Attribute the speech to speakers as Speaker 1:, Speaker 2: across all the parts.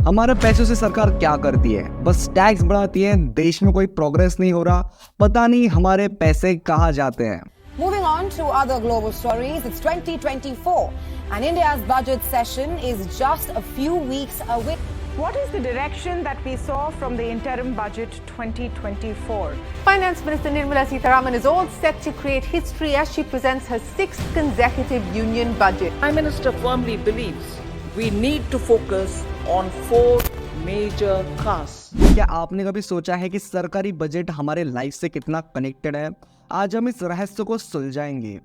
Speaker 1: हमारे पैसों से सरकार क्या करती है? बस टैक्स बढ़ाती है, देश में कोई प्रोग्रेस नहीं हो रहा, पता नहीं हमारे पैसे कहाँ जाते हैं।
Speaker 2: Moving on to other global stories, it's 2024 and India's budget session is just a few weeks away.
Speaker 3: What is the direction that we saw from the interim budget 2024?
Speaker 4: Finance Minister Nirmala Sitharaman is all set to create history as she presents her sixth consecutive union budget.
Speaker 5: Prime Minister firmly believes we need to focus on four major tasks.
Speaker 1: क्या आपने कभी सोचा है कि सरकारी budget हमारे life से कितना कनेक्टेड है? आज हम इस रहस्य को सुलझाएंगे।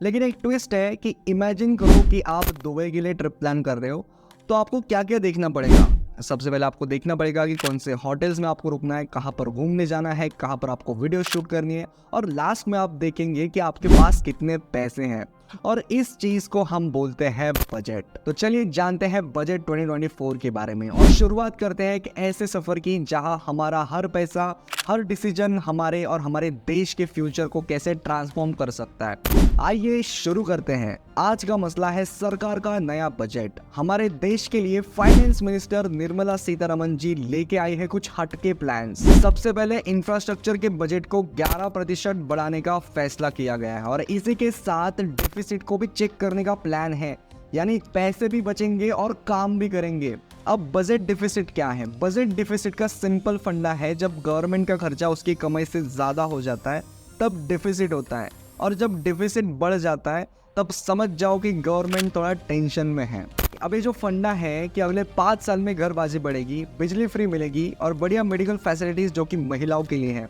Speaker 1: लेकिन एक ट्विस्ट है कि इमेजिन करो कि आप दुबई के लिए ट्रिप प्लान कर रहे हो, तो आपको क्या क्या देखना पड़ेगा? सबसे पहले आपको देखना पड़ेगा कि कौन से होटल्स में आपको रुकना है, कहाँ पर घूमने जाना है, कहाँ पर आपको वीडियो शूट करनी है, और लास्ट में आप देखेंगे कि आपके पास कितने पैसे हैं। और इस चीज को हम बोलते हैं बजट। तो चलिए जानते हैं बजट 2024 के बारे में और शुरुआत करते हैं एक ऐसे सफर की जहां हमारा हर पैसा, हर डिसीजन हमारे और हमारे देश के फ्यूचर को कैसे ट्रांसफॉर्म कर सकता है। आइए शुरू करते हैं। आज का मसला है सरकार का नया बजट। हमारे देश के लिए फाइनेंस मिनिस्टर निर्मला सीतारमन जी लेके आई है कुछ हटके प्लान्स। सबसे पहले इंफ्रास्ट्रक्चर के बजट को 11% बढ़ाने का फैसला किया गया है और इसी के साथ डेफिसिट को भी चेक करने का प्लान है, यानी पैसे भी बचेंगे और काम भी करेंगे। अब बजट डिफिसिट क्या है? बजट डिफिसिट का सिंपल फंडा है, जब गवर्नमेंट का खर्चा उसकी कमाई से ज्यादा हो जाता है तब डिफिसिट होता है, और जब डिफिसिट बढ़ जाता है तब समझ जाओ कि गवर्नमेंट थोड़ा टेंशन में है। अब ये जो फंडा है कि अगले 5 साल में घरबाजी बढ़ेगी, बिजली फ्री मिलेगी और बढ़िया मेडिकल फैसिलिटीज जो कि महिलाओं के लिए है,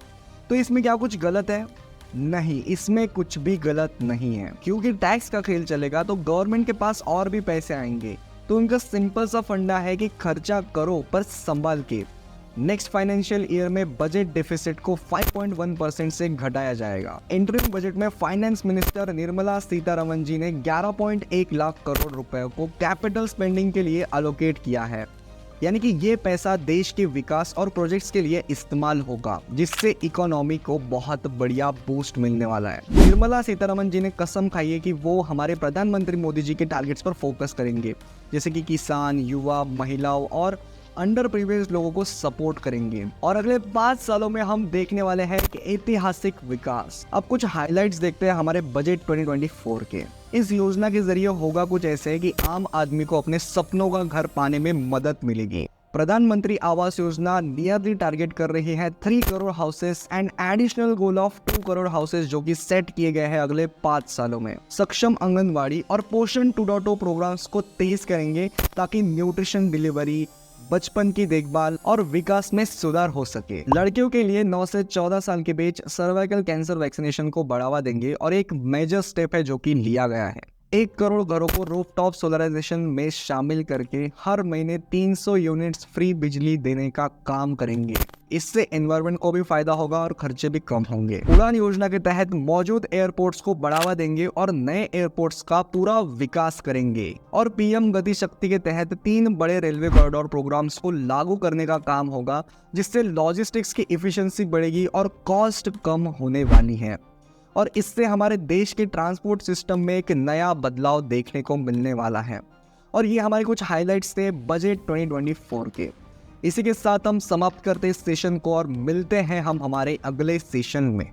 Speaker 1: तो इसमें क्या कुछ गलत है? नहीं, इसमें कुछ भी गलत नहीं है, क्योंकि टैक्स का खेल चलेगा तो गवर्नमेंट के पास और भी पैसे आएंगे। तो उनका सिंपल सा फंडा है कि खर्चा करो पर संभाल के। नेक्स्ट फाइनेंशियल ईयर में बजट डेफिसिट को 5.1% से घटाया जाएगा। इंटरिम बजट में फाइनेंस मिनिस्टर निर्मला सीतारमन जी ने 11.1 लाख करोड़ रुपए को कैपिटल स्पेंडिंग के लिए अलोकेट किया है, यानी कि ये पैसा देश के विकास और प्रोजेक्ट्स के लिए इस्तेमाल होगा, जिससे इकोनॉमी को बहुत बढ़िया बूस्ट मिलने वाला है। निर्मला सीतारमन जी ने कसम खाई है कि वो हमारे प्रधानमंत्री मोदी जी के टारगेट्स पर फोकस करेंगे, जैसे कि किसान, युवा, महिलाओं और अंडर प्रिविलेज्ड लोगों को सपोर्ट करेंगे। और अगले 5 सालों में हम देखने वाले हैं कि ऐतिहासिक विकास। अब कुछ हाइलाइट्स देखते हैं हमारे बजट 2024 के। इस योजना के जरिए होगा कुछ ऐसे कि आम आदमी को अपने सपनों का घर पाने में मदद मिलेगी। प्रधानमंत्री आवास योजना नियरली टारगेट कर रही है 3 crore houses and additional goal of 2 crore houses जो कि सेट किए गए हैं अगले 5 सालों में। सक्षम आंगनवाड़ी और पोषण 2.0 प्रोग्राम्स को तेज करेंगे ताकि न्यूट्रिशन डिलीवरी, बचपन की देखभाल और विकास में सुधार हो सके। लड़कियों के लिए 9 से 14 साल के बीच सर्वाइकल कैंसर वैक्सीनेशन को बढ़ावा देंगे और एक मेजर स्टेप है जो कि लिया गया है। 1 करोड़ घरों को रूफटॉप सोलराइजेशन में शामिल करके हर महीने 300 यूनिट्स फ्री बिजली देने का काम करेंगे। इससे एनवायरनमेंट को भी फायदा होगा और खर्चे भी कम होंगे। उड़ान योजना के तहत मौजूद एयरपोर्ट्स को बढ़ावा देंगे और नए एयरपोर्ट्स का पूरा विकास करेंगे। और पीएम गति शक्ति के तहत 3 बड़े रेलवे कॉरिडोर प्रोग्राम्स को लागू करने का काम होगा, जिससे लॉजिस्टिक्स की एफिशिएंसी बढ़ेगी और कॉस्ट कम होने वाली है। और इससे हमारे देश के ट्रांसपोर्ट सिस्टम में एक नया बदलाव देखने को मिलने वाला है। और ये हमारे कुछ हाइलाइट्स थे बजट 2024 के। इसी के साथ हम समाप्त करते इस सेशन को और मिलते हैं हम हमारे अगले सेशन में।